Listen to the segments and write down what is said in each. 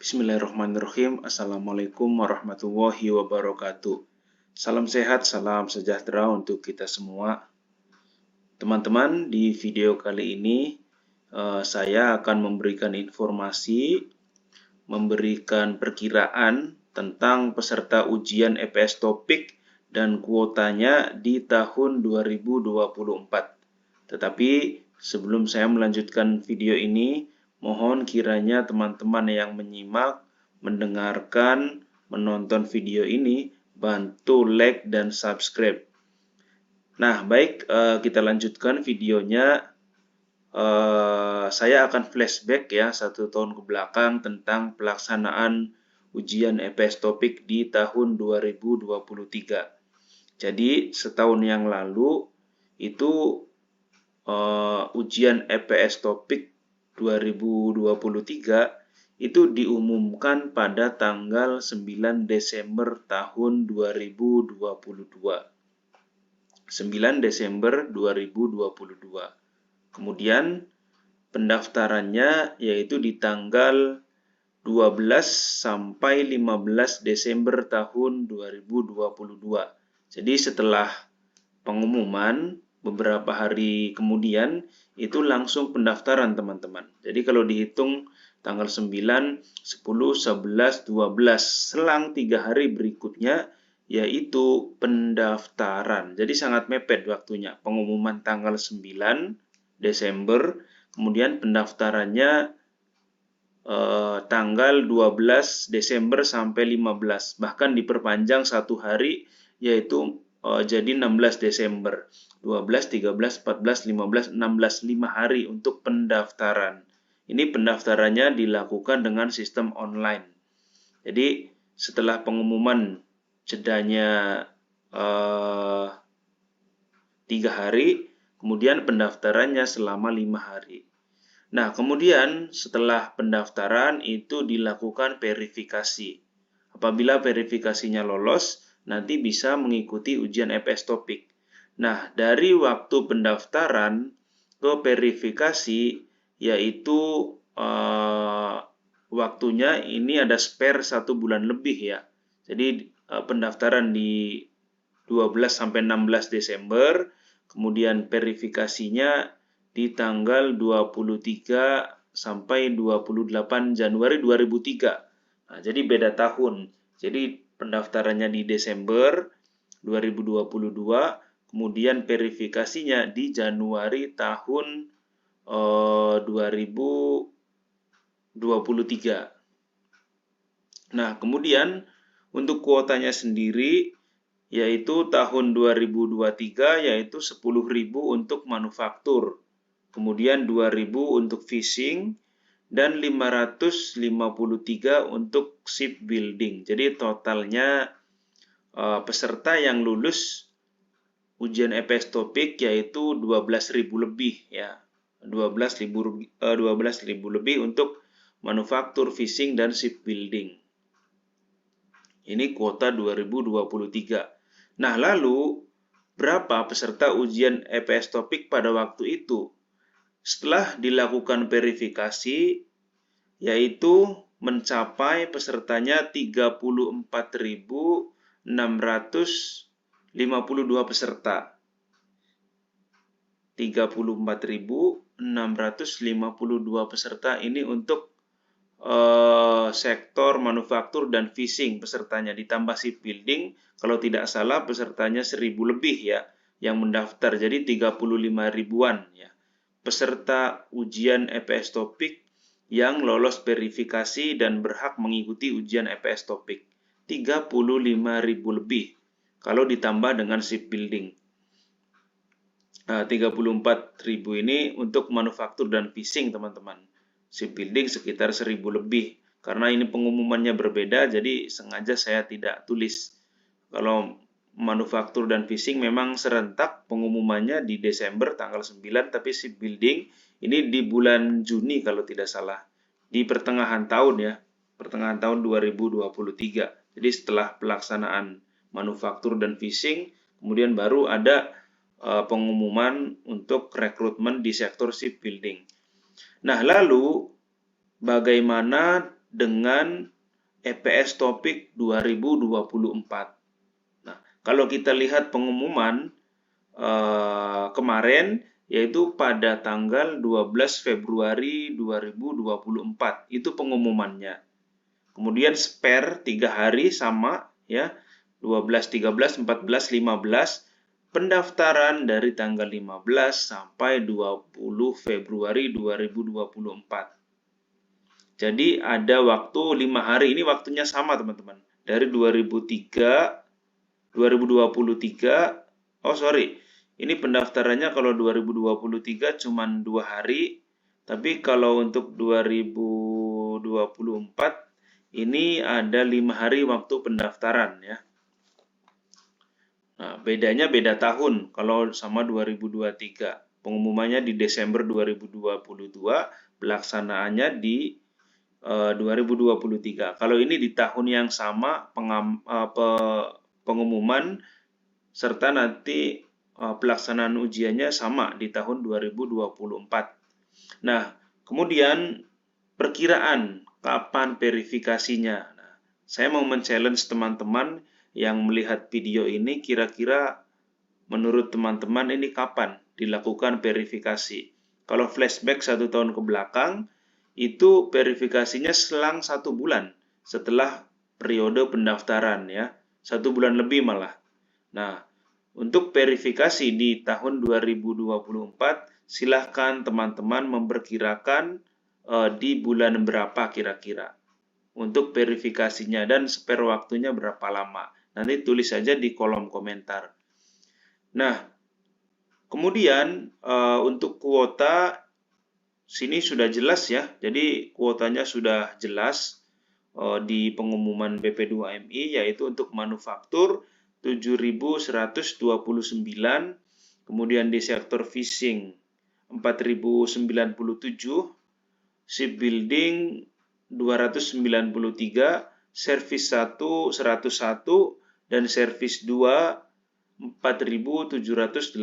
Bismillahirrahmanirrahim. Assalamualaikum warahmatullahi wabarakatuh. Salam sehat, salam sejahtera untuk kita semua. Teman-teman, di video kali ini saya akan memberikan informasi, memberikan perkiraan tentang peserta ujian EPS Topik dan kuotanya di tahun 2024. Tetapi sebelum saya melanjutkan video ini, mohon kiranya teman-teman yang menyimak, mendengarkan, menonton video ini, bantu like dan subscribe. Nah, baik, kita lanjutkan videonya. Saya akan flashback ya 1 tahun ke belakang tentang pelaksanaan ujian EPS Topik di tahun 2023. Jadi, setahun yang lalu itu ujian EPS Topik 2023 itu diumumkan pada tanggal 9 Desember tahun 2022. 9 Desember 2022. Kemudian pendaftarannya yaitu di tanggal 12 sampai 15 Desember tahun 2022. Jadi setelah pengumuman beberapa hari kemudian itu langsung pendaftaran teman-teman. Jadi kalau dihitung tanggal 9, 10, 11, 12 selang 3 hari berikutnya yaitu pendaftaran. Jadi sangat mepet waktunya. Pengumuman tanggal 9 Desember, kemudian pendaftarannya tanggal 12 Desember sampai 15. Bahkan diperpanjang 1 hari yaitu jadi 16 Desember. 12, 13, 14, 15, 16, 5 hari untuk pendaftaran. Ini pendaftarannya dilakukan dengan sistem online. Jadi setelah pengumuman jedanya 3 hari, kemudian pendaftarannya selama 5 hari. Nah, kemudian setelah pendaftaran itu dilakukan verifikasi. Apabila verifikasinya lolos, nanti bisa mengikuti ujian EPS Topik. Nah, dari waktu pendaftaran ke verifikasi, yaitu waktunya ini ada spare 1 bulan lebih ya. Jadi pendaftaran di 12 sampai 16 Desember, kemudian verifikasinya di tanggal 23 sampai 28 Januari 2003. Nah, jadi beda tahun. Jadi pendaftarannya di Desember 2022, kemudian verifikasinya di Januari tahun 2023. Nah, kemudian untuk kuotanya sendiri yaitu tahun 2023 yaitu 10.000 untuk manufaktur. Kemudian 2.000 untuk fishing dan 553 untuk shipbuilding. Jadi totalnya peserta yang lulus ujian EPS Topik yaitu 12.000 lebih ya. 12.000 lebih untuk manufaktur, fishing dan shipbuilding. Ini kuota 2023. Nah, lalu berapa peserta ujian EPS Topik pada waktu itu? Setelah dilakukan verifikasi, yaitu mencapai pesertanya 34.652 peserta. 34.652 peserta ini untuk sektor manufaktur dan fishing pesertanya, ditambah shipbuilding, kalau tidak salah pesertanya 1.000 lebih ya yang mendaftar, jadi 35 ribuan ya peserta ujian EPS Topik yang lolos verifikasi dan berhak mengikuti ujian EPS Topik. 35.000 lebih kalau ditambah dengan shipbuilding. 34.000 ini untuk manufaktur dan fishing teman-teman. Shipbuilding sekitar 1.000 lebih. Karena ini pengumumannya berbeda, jadi sengaja saya tidak tulis. Kalau manufaktur dan fishing memang serentak pengumumannya di Desember tanggal 9, tapi shipbuilding ini di bulan Juni kalau tidak salah. Di pertengahan tahun ya, pertengahan tahun 2023. Jadi setelah pelaksanaan manufaktur dan fishing, kemudian baru ada pengumuman untuk rekrutmen di sektor shipbuilding. Nah, lalu bagaimana dengan EPS Topik 2024. Nah, kalau kita lihat pengumuman kemarin, yaitu pada tanggal 12 Februari 2024, itu pengumumannya. Kemudian spare 3 hari sama ya, 12, 13, 14, 15, pendaftaran dari tanggal 15 sampai 20 Februari 2024. Jadi ada waktu 5 hari, ini waktunya sama teman-teman. Dari 2023, ini pendaftarannya kalau 2023 cuma 2 hari, tapi kalau untuk 2024 ini ada 5 hari waktu pendaftaran ya. Nah, bedanya beda tahun kalau sama 2023. Pengumumannya di Desember 2022, pelaksanaannya di 2023. Kalau ini di tahun yang sama pengumuman serta nanti pelaksanaan ujiannya sama di tahun 2024. Nah, kemudian perkiraan kapan verifikasinya. Nah, saya mau men-challenge teman-teman yang melihat video ini, kira-kira menurut teman-teman ini kapan dilakukan verifikasi. Kalau flashback 1 tahun ke belakang, itu verifikasinya selang 1 bulan setelah periode pendaftaran ya, 1 bulan lebih malah. Nah, untuk verifikasi di tahun 2024, silahkan teman-teman memperkirakan di bulan berapa kira-kira untuk verifikasinya dan spare waktunya berapa lama. Nanti tulis saja di kolom komentar. Nah, kemudian untuk kuota sini sudah jelas ya, jadi kuotanya sudah jelas di pengumuman BP2MI, yaitu untuk manufaktur 7.129, kemudian di sektor fishing 4.097, shipbuilding 293, service 1 101, dan service 2 4.782.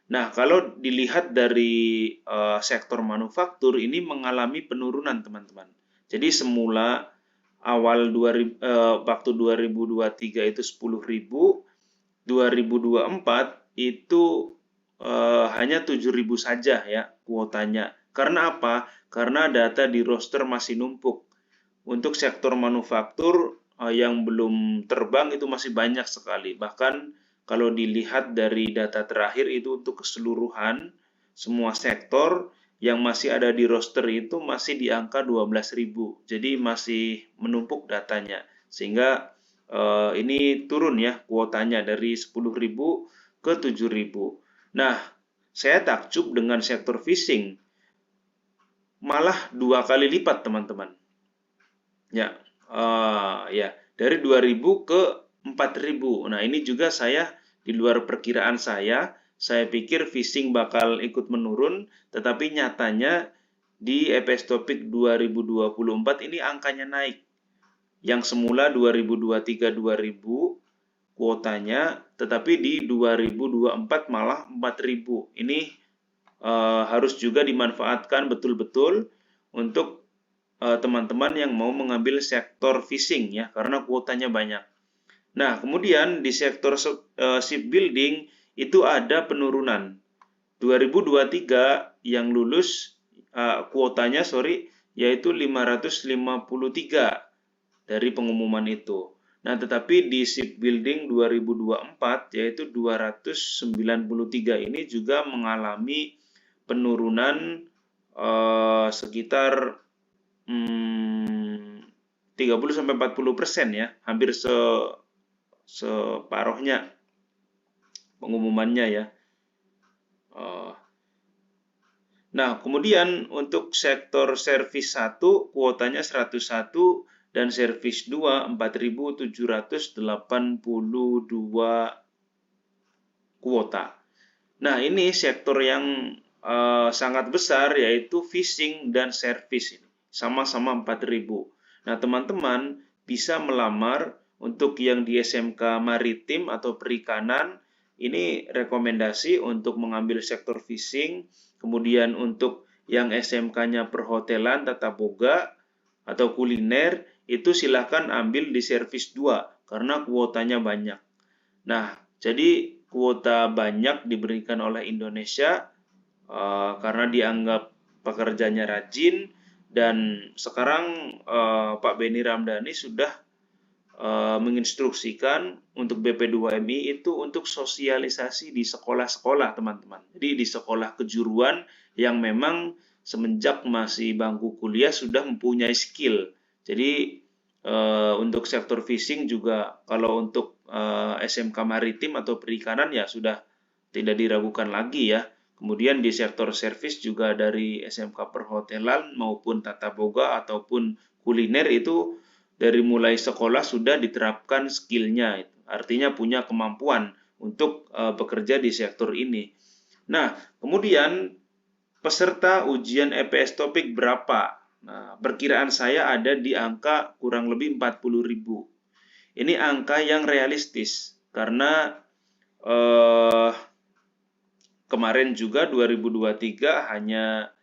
Nah, kalau dilihat dari sektor manufaktur ini mengalami penurunan, teman-teman. Jadi semula awal waktu 2023 itu 10.000, 2024 itu hanya 7.000 saja ya kuotanya. Karena apa? Karena data di roster masih numpuk. Untuk sektor manufaktur yang belum terbang itu masih banyak sekali. Bahkan kalau dilihat dari data terakhir itu untuk keseluruhan semua sektor yang masih ada di roster itu masih di angka 12.000. Jadi masih menumpuk datanya. Sehingga ini turun ya kuotanya dari 10.000 ke 7.000. Nah, saya takjub dengan sektor fishing. Malah 2 kali lipat, teman-teman. Ya, dari 2.000 ke 4.000. Nah, ini juga saya di luar perkiraan saya pikir fishing bakal ikut menurun, tetapi nyatanya di EPS Topik 2024 ini angkanya naik. Yang semula 2023-2000 kuotanya, tetapi di 2024 malah 4.000. Ini harus juga dimanfaatkan betul-betul untuk teman-teman yang mau mengambil sektor fishing ya, karena kuotanya banyak. Nah, kemudian di sektor shipbuilding itu ada penurunan. 2023 yang lulus kuotanya yaitu 553 dari pengumuman itu. Nah, tetapi di shipbuilding 2024 yaitu 293 ini juga mengalami penurunan sekitar 30-40% ya, hampir separuhnya pengumumannya ya. Nah, kemudian untuk sektor servis 1 kuotanya 101 dan servis 2 4.782 kuota. Nah, ini sektor yang sangat besar yaitu fishing dan servis ini. Sama-sama 4.000. Nah, teman-teman bisa melamar untuk yang di SMK Maritim atau Perikanan, ini rekomendasi untuk mengambil sektor fishing, kemudian untuk yang SMK-nya Perhotelan, Tata Boga, atau kuliner, itu silahkan ambil di servis 2 karena kuotanya banyak. Nah, jadi kuota banyak diberikan oleh Indonesia karena dianggap pekerjanya rajin, dan sekarang Pak Beni Ramdhani sudah menginstruksikan untuk BP2MI itu untuk sosialisasi di sekolah-sekolah, teman-teman. Jadi di sekolah kejuruan yang memang semenjak masih bangku kuliah sudah mempunyai skill. Jadi untuk sektor fishing juga, kalau untuk SMK Maritim atau Perikanan ya sudah tidak diragukan lagi ya. Kemudian di sektor servis juga dari SMK Perhotelan maupun Tata Boga ataupun kuliner itu dari mulai sekolah sudah diterapkan skillnya, artinya punya kemampuan untuk bekerja di sektor ini. Nah, kemudian peserta ujian EPS Topik berapa? Nah, perkiraan saya ada di angka kurang lebih 40.000. Ini angka yang realistis karena kemarin juga 2023 hanya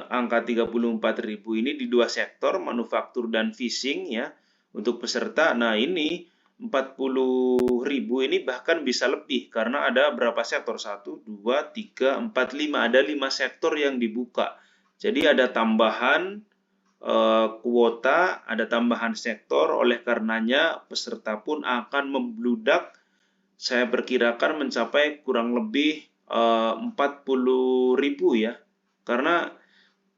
angka 34.000 ini di 2 sektor, manufaktur dan fishing ya, untuk peserta. Nah, ini 40.000 ini bahkan bisa lebih karena ada berapa sektor? 1, 2, 3, 4, 5. Ada 5 sektor yang dibuka. Jadi ada tambahan kuota, ada tambahan sektor, oleh karenanya peserta pun akan membludak. Saya perkirakan mencapai kurang lebih 40.000 ya. Karena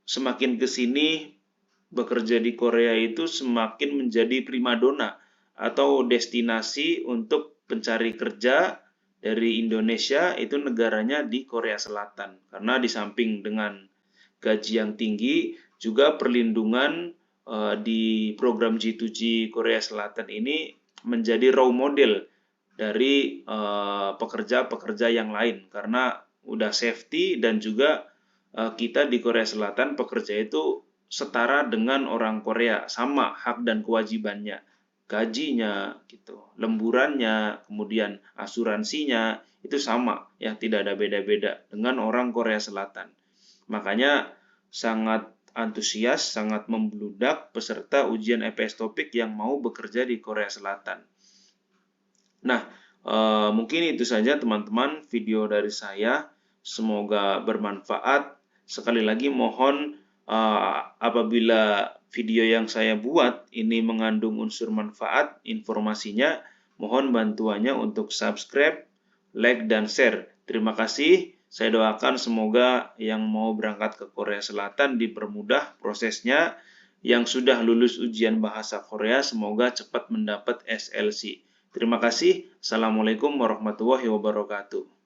semakin ke sini bekerja di Korea itu semakin menjadi primadona atau destinasi untuk pencari kerja dari Indonesia, itu negaranya di Korea Selatan. Karena di samping dengan gaji yang tinggi, juga perlindungan di program G2G Korea Selatan ini menjadi role model dari pekerja-pekerja yang lain, karena udah safety dan juga kita di Korea Selatan pekerja itu setara dengan orang Korea, sama hak dan kewajibannya, gajinya gitu, lemburannya, kemudian asuransinya itu sama ya, tidak ada beda-beda dengan orang Korea Selatan. Makanya sangat antusias, sangat membludak peserta ujian EPS Topik yang mau bekerja di Korea Selatan. Nah, mungkin itu saja teman-teman video dari saya. Semoga bermanfaat. Sekali lagi mohon apabila video yang saya buat ini mengandung unsur manfaat informasinya, mohon bantuannya untuk subscribe, like, dan share. Terima kasih. Saya doakan semoga yang mau berangkat ke Korea Selatan dipermudah prosesnya. Yang sudah lulus ujian bahasa Korea semoga cepat mendapat SLC. Terima kasih. Assalamualaikum warahmatullahi wabarakatuh.